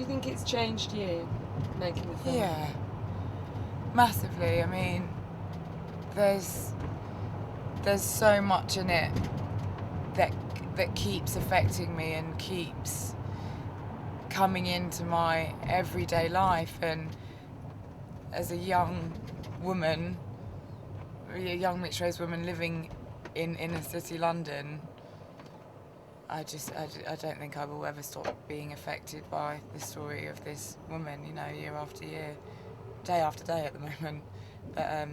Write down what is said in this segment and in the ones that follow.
you think it's changed you, making the film? Yeah, massively. I mean, there's so much in it that keeps affecting me and keeps coming into my everyday life. And as a young woman, a young mixed-race woman living in inner city London, I don't think I will ever stop being affected by the story of this woman, you know, year after year, day after day at the moment. But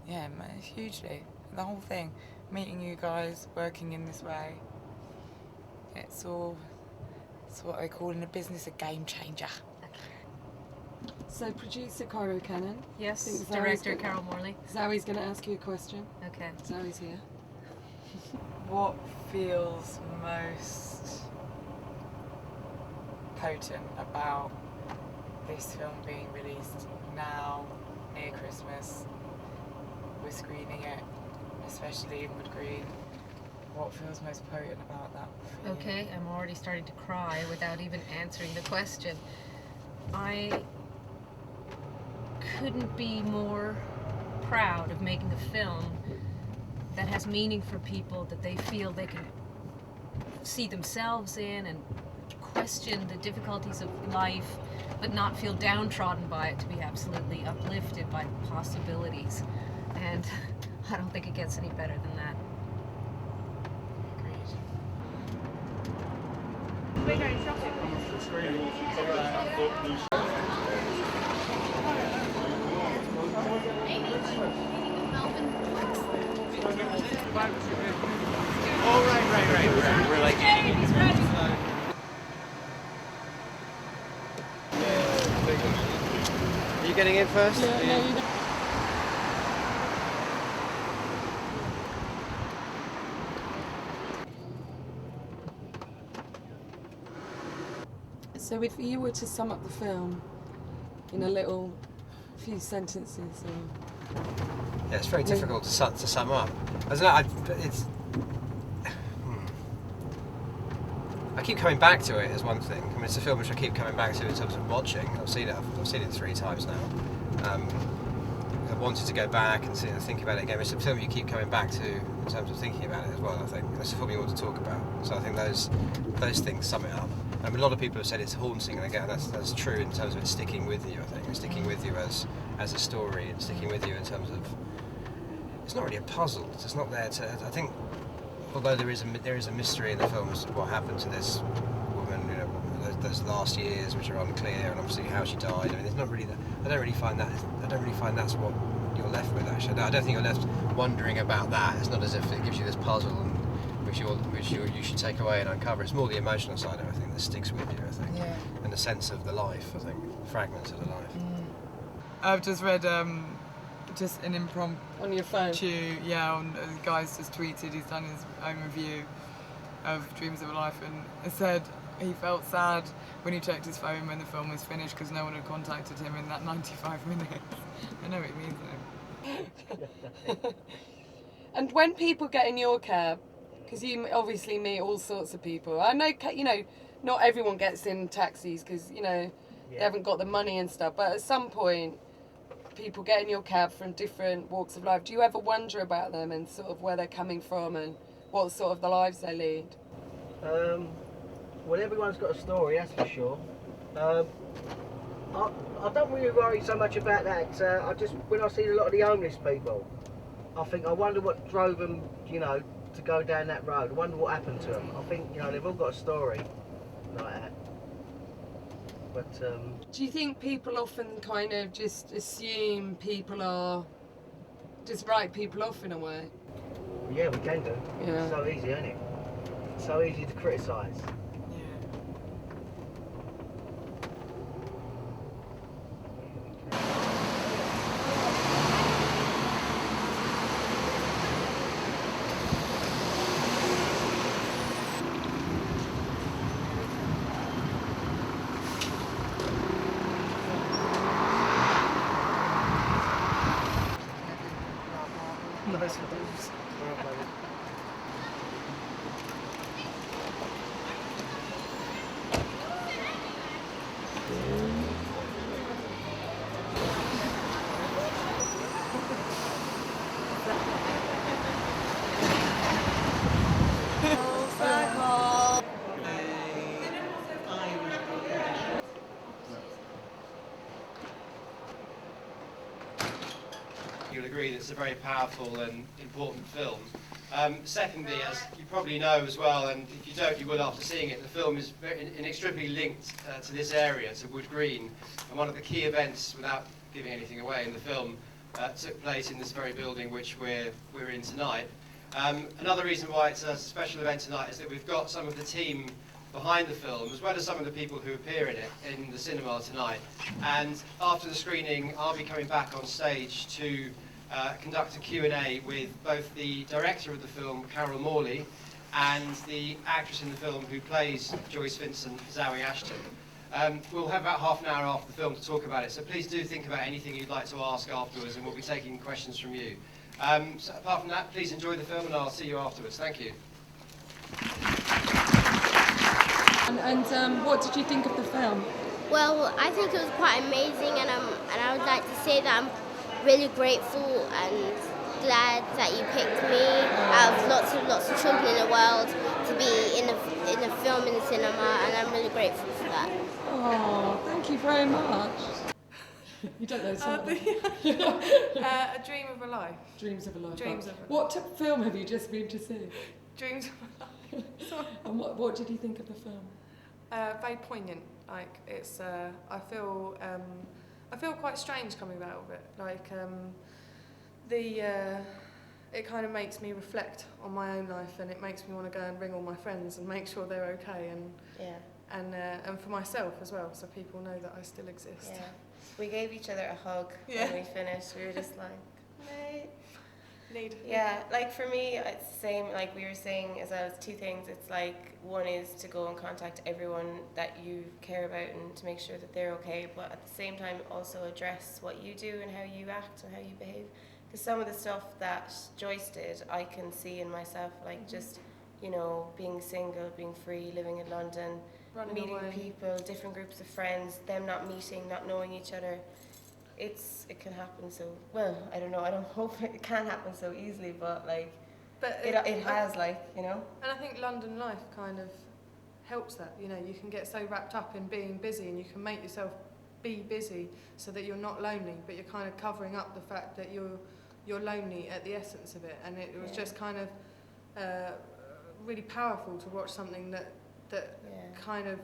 yeah, hugely. The whole thing, meeting you guys, working in this way, it's what they call in the business a game changer. So producer Cairo Cannon. Yes, director Carol Morley. Zawe's going to ask you a question. Okay. Zawe's here. What feels most potent about this film being released now, near Christmas? We're screening it, especially in Wood Green. What feels most potent about that for you? Okay, I'm already starting to cry without even answering the question. I couldn't be more proud of making a film that has meaning for people, that they feel they can see themselves in and question the difficulties of life, but not feel downtrodden by it, to be absolutely uplifted by possibilities. And I don't think it gets any better than that. Oh, right. We're like... Are you getting in first? No, you don't. So if you were to sum up the film in a few sentences, or... Yeah, it's very difficult to sum up. I don't know, I keep coming back to it as one thing. I mean, it's a film which I keep coming back to in terms of watching. I've seen it 3 times now. I wanted to go back and think about it again. It's a film you keep coming back to in terms of thinking about it as well, I think. It's a film you want to talk about. So I think those things sum it up. I mean, a lot of people have said it's haunting, and again, that's true in terms of it sticking with you, I think. It's sticking with you as a story, and sticking with you in terms of... It's not really a puzzle. It's not there to... I think, although there is a mystery in the film as to what happened to this woman, you know, those last years which are unclear, and obviously how she died. I mean, it's not really that. I don't really find that's what you're left with. Actually, I don't think you're left wondering about that. It's not as if it gives you this puzzle which you should take away and uncover. It's more the emotional side of it, I think, that sticks with you. I think, Yeah. And the sense of the life. I think fragments of the life. I've just read just an impromptu, On your phone? the guy's just tweeted, he's done his own review of Dreams of a Life, and it said he felt sad when he checked his phone when the film was finished because no one had contacted him in that 95 minutes. I know what it means though. And when people get in your cab, because you obviously meet all sorts of people, I know, you know, not everyone gets in taxis because, you know, they haven't got the money and stuff, but at some point people get in your cab from different walks of life. Do you ever wonder about them and sort of where they're coming from and what sort of the lives they lead? Well, everyone's got a story, that's for sure. I don't really worry so much about that. When I see a lot of the homeless people, I think, I wonder what drove them, you know, to go down that road. I wonder what happened to them. I think, you know, they've all got a story like that. But Do you think people often kind of just assume people are just write people off in a way? yeah, we can do. Yeah. It's so easy, isn't it? It's so easy to criticise. Nice ones. You'll agree that it's a very powerful and important film. Secondly, as you probably know as well, and if you don't, you will after seeing it, the film is inextricably linked to this area, to Wood Green, and one of the key events, without giving anything away in the film, took place in this very building which we're in tonight. Another reason why it's a special event tonight is that we've got some of the team behind the film, as well as some of the people who appear in it in the cinema tonight. And after the screening, I'll be coming back on stage to conduct a Q&A with both the director of the film, Carol Morley, and the actress in the film who plays Joyce Vincent, Zawe Ashton. We'll have about half an hour after the film to talk about it, so please do think about anything you'd like to ask afterwards, and we'll be taking questions from you. So apart from that, please enjoy the film, and I'll see you afterwards. Thank you. And what did you think of the film? Well, I think it was quite amazing, and I would like to say that I'm really grateful and glad that you picked me out of lots of children in the world to be in a film in the cinema, and I'm really grateful for that. Oh, thank you very much. You don't know something. A Dream of a Life. Dreams of a Life. Dreams of a Life. What film have you just been to see? Dreams of a Life. Sorry. And what did you think of the film? Very poignant. Like it's, I feel quite strange coming out of it. Like it kind of makes me reflect on my own life, and it makes me want to go and ring all my friends and make sure they're okay, and for myself as well, so people know that I still exist. Yeah. We gave each other a hug when we finished. We were just like, mate. Yeah, like for me, it's the same, like we were saying as well, it's two things. It's like, one is to go and contact everyone that you care about and to make sure that they're okay, but at the same time also address what you do and how you act and how you behave. Because some of the stuff that Joyce did, I can see in myself, like just, you know, being single, being free, living in London, meeting people, different groups of friends, them not meeting, not knowing each other. It can happen so, well, I don't know, I don't hope it can happen so easily, but like, it has, like, you know. And I think London life kind of helps that, you know, you can get so wrapped up in being busy, and you can make yourself be busy so that you're not lonely, but you're kind of covering up the fact that you're lonely at the essence of it. And it was just kind of really powerful to watch something that kind of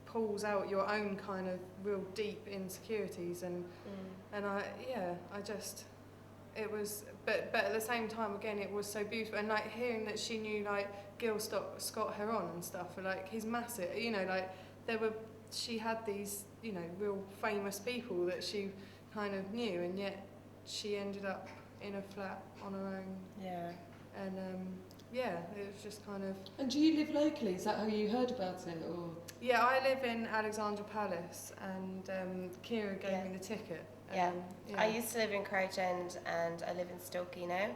pulls out your own kind of real deep insecurities, and it was, but at the same time, again, it was so beautiful, and like hearing that she knew like Gil Scott Heron and stuff, like he's massive, you know, like she had these, you know, real famous people that she kind of knew, and yet she ended up in a flat on her own. Yeah. And it was just kind of. And do you live locally? Is that how you heard about it, or? Yeah, I live in Alexandra Palace, and Kira gave me the ticket. I used to live in Crouch End, and I live in Stokey now.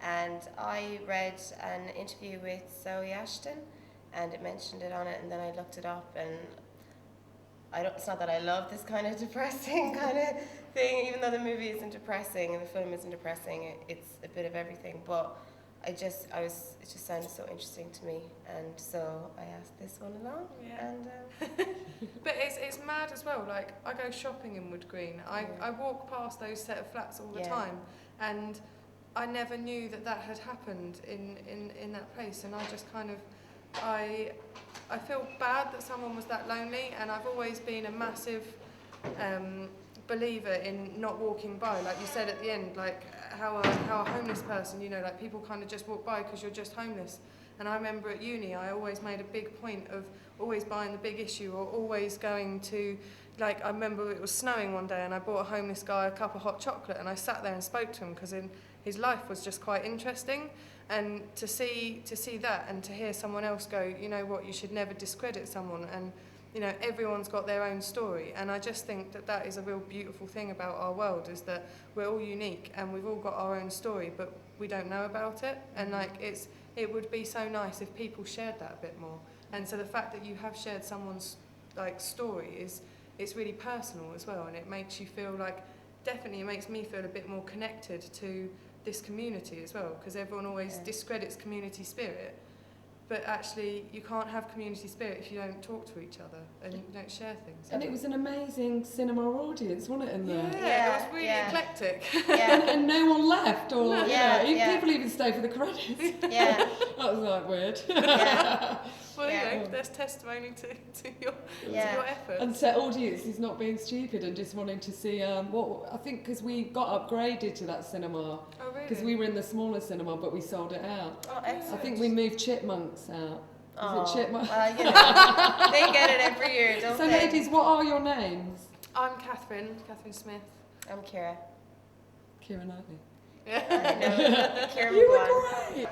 And I read an interview with Zawe Ashton, and it mentioned it on it, and then I looked it up, and it's not that I love this kind of depressing kind of thing, even though the movie isn't depressing and the film isn't depressing, it's a bit of everything, but it just sounded so interesting to me, and so I asked this one along. And but it's mad as well, like I go shopping in Wood Green, I walk past those set of flats all the time, and I never knew that had happened in that place, and I just kind of I feel bad that someone was that lonely, and I've always been a massive believer in not walking by, like you said at the end, like how a homeless person, you know, like people kind of just walk by because you're just homeless. And I remember at uni, I always made a big point of always buying the big issue, or always going to, like, I remember it was snowing one day and I bought a homeless guy a cup of hot chocolate, and I sat there and spoke to him because his life was just quite interesting. And to see that, and to hear someone else go, you know what, you should never discredit someone, and you know, everyone's got their own story, and I just think that is a real beautiful thing about our world, is that we're all unique and we've all got our own story, but we don't know about it. And like it would be so nice if people shared that a bit more. And so the fact that you have shared someone's like story it's really personal as well, and it makes you feel like, definitely it makes me feel a bit more connected to this community as well, because everyone always discredits community spirit, but actually you can't have community spirit if you don't talk to each other and you don't share things. And it was an amazing cinema audience, wasn't it, in there? Yeah, it was really eclectic. And no one left, or No. you know, people even stayed for the credits. Yeah. That was like weird. Well, you know, there's testimony to your efforts. And to audiences not being stupid and just wanting to see what I think, because we got upgraded to that cinema. Oh, really? Because we were in the smaller cinema, but we sold it out. Oh, excellent. I think we moved Chipmunks out. Is it Chipmunks? Well, you know, they get it every year, don't So, they? ladies, what are your names? I'm Catherine Smith. I'm Kira. Kira Knightley. Yeah. I know. Kira You McGuire. were great.